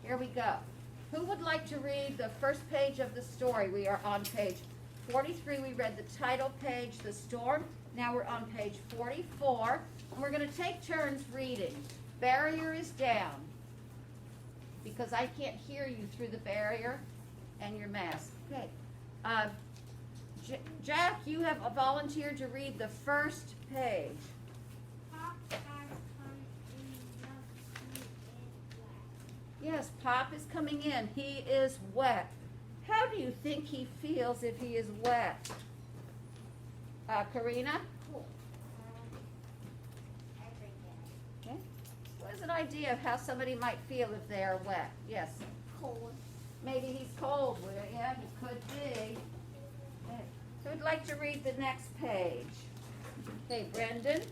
Here we go. Who would like to read the first page of the story? We are on page 43. We read the title page, The Storm. Now we're on page 44, and we're going to take turns reading. Barrier is down because I can't hear you through the barrier and your mask. Okay. Jack, you have volunteered to read the first page. Pop has come in the sea is wet. Yes, Pop is coming in. He is wet. How do you think he feels if he is wet? Karina? Cool. Every day. Okay. What is an idea of how somebody might feel if they are wet? Yes. Cold. Maybe he's cold. Well, yeah, he could be. Okay. So I'd like to read the next page. Okay, Brendan.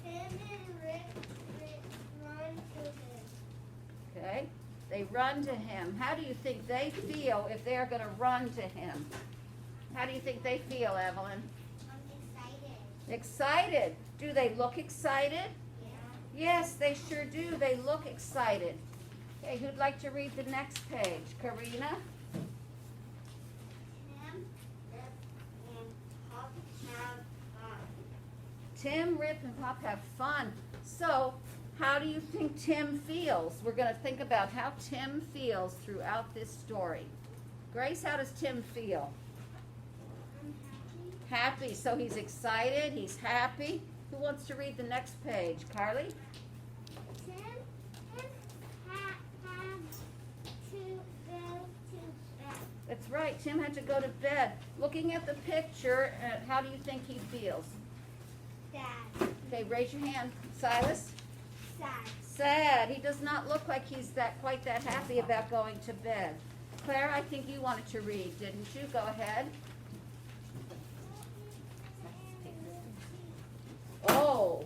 Tim and Rick run to him. Okay. They run to him. How do you think they feel if they're going to run to him? How do you think they feel, Evelyn? I'm excited. Excited. Do they look excited? Yeah. Yes, they sure do. They look excited. Okay, who'd like to read the next page? Karina? Tim, Rip, and Pop have fun. Tim, Rip, and Pop have fun. So, how do you think Tim feels? We're going to think about how Tim feels throughout this story. Grace, how does Tim feel? I'm happy. Happy. So he's excited. He's happy. Who wants to read the next page? Carly? Tim had to go to bed. That's right. Tim had to go to bed. Looking at the picture, how do you think he feels? Sad. Okay, raise your hand. Silas? Sad. Sad. He does not look like he's quite that happy about going to bed. Claire, I think you wanted to read, didn't you? Go ahead. Oh,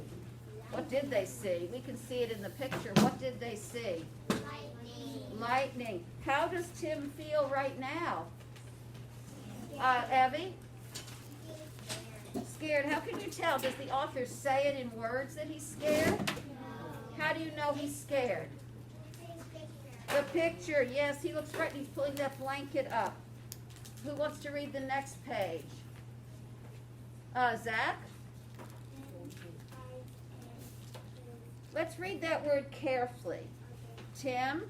what did they see? We can see it in the picture. What did they see? Lightning. Lightning. How does Tim feel right now? Evie? Scared. How can you tell? Does the author say it in words that he's scared? How do you know he's scared? The picture, yes, he looks frightened. He's pulling that blanket up. Who wants to read the next page? Zach? Let's read that word carefully. Tim?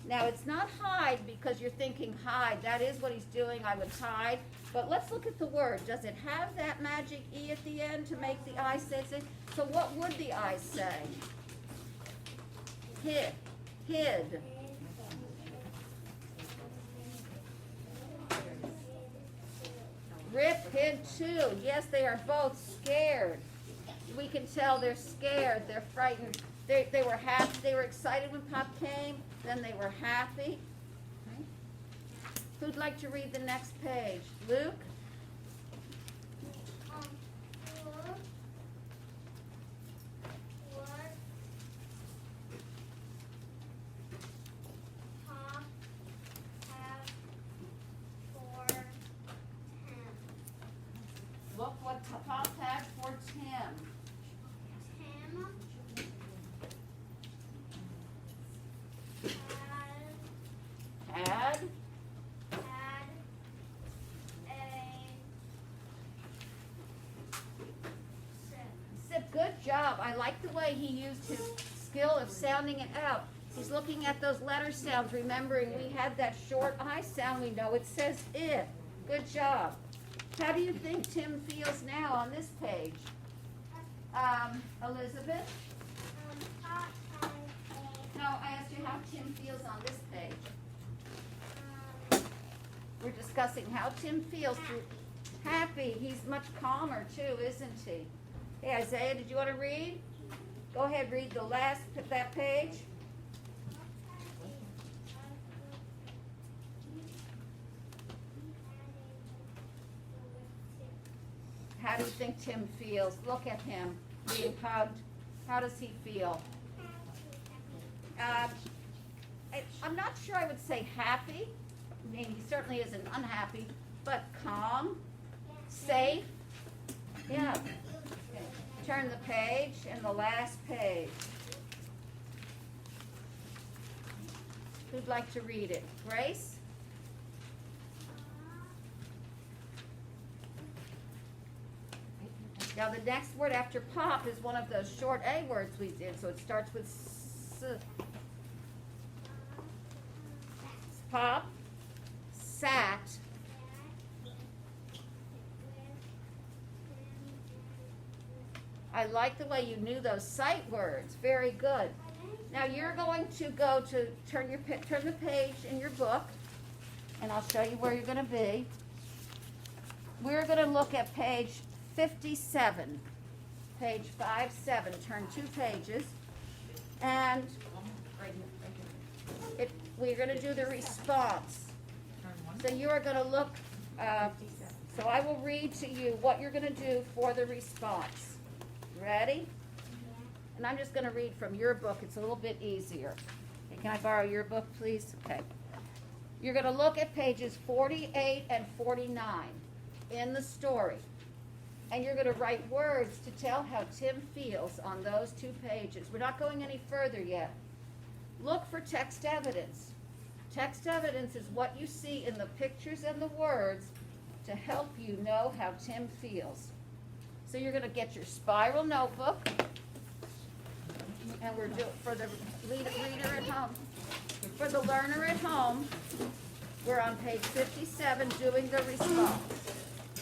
Now, it's not hide because you're thinking hide. That is what he's doing. I would hide. But let's look at the word. Does it have that magic E at the end to make the I say it? So what would the I say? Hid. Hid. Rip hid too. Yes, they are both scared. We can tell they're scared. They're frightened. They were happy. They were excited when Pop came. Then they were happy. Okay. Who'd like to read the next page? Luke? Pop have for Tim. Look what Pop had for Tim. Tim Had had a sip. Good job. I like the way he used his skill of sounding it out. He's looking at those letter sounds, remembering we had that short I sound. We know it says it. Good job. How do you think Tim feels now on this page? Elizabeth? Pop has No, I asked you how Tim feels on this page. We're discussing how Tim feels through happy. He's much calmer too, isn't he? Hey, Isaiah, did you want to read? Go ahead, read the last that page. How do you think Tim feels? Look at him being hugged. How does he feel? I'm not sure I would say happy. I mean, he certainly isn't unhappy, but calm, safe. Yeah. Turn the page and the last page. Who'd like to read it? Grace? Now, the next word after pop is one of those short A words we did, so it starts with S. Pop, sat, I like the way you knew those sight words. Very good. Now you're going to go to turn the page in your book, and I'll show you where you're going to be. We're going to look at page 57. Page 57. Turn 2 pages. And we're going to do the response. So you are going to look, so I will read to you what you're going to do for the response. Ready? And I'm just going to read from your book. It's a little bit easier. Okay, can I borrow your book, please? Okay. You're going to look at pages 48 and 49 in the story. And you're going to write words to tell how Tim feels on those 2 pages. We're not going any further yet. Look for text evidence. Text evidence is what you see in the pictures and the words to help you know how Tim feels. So you're going to get your spiral notebook, and we're doing for the reader at home. For the learner at home, we're on page 57 doing the response.